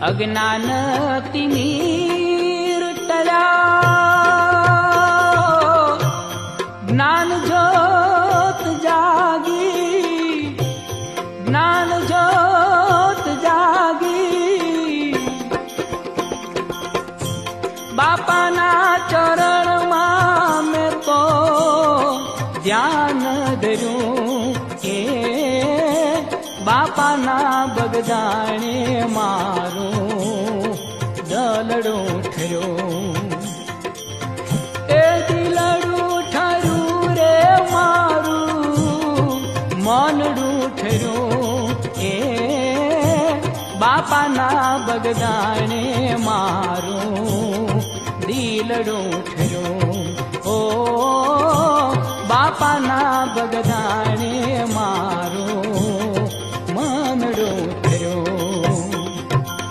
अज्ञान तिमीर टल्या ज्ञान ज्योत जागी, ज्ञान ज्योत जागी। बापाना चरण मां मैं तो ध्यान धर्યું એ બાપાના બગદાણે મારું દલડું ઠર્યું, એ દિલડું ઠર્યું રે મારું મનડું ઠર્યું એ બાપાના બગદાણે મારું દિલડું ઠર્યું। ઓ બાપાના બગદાણે મારું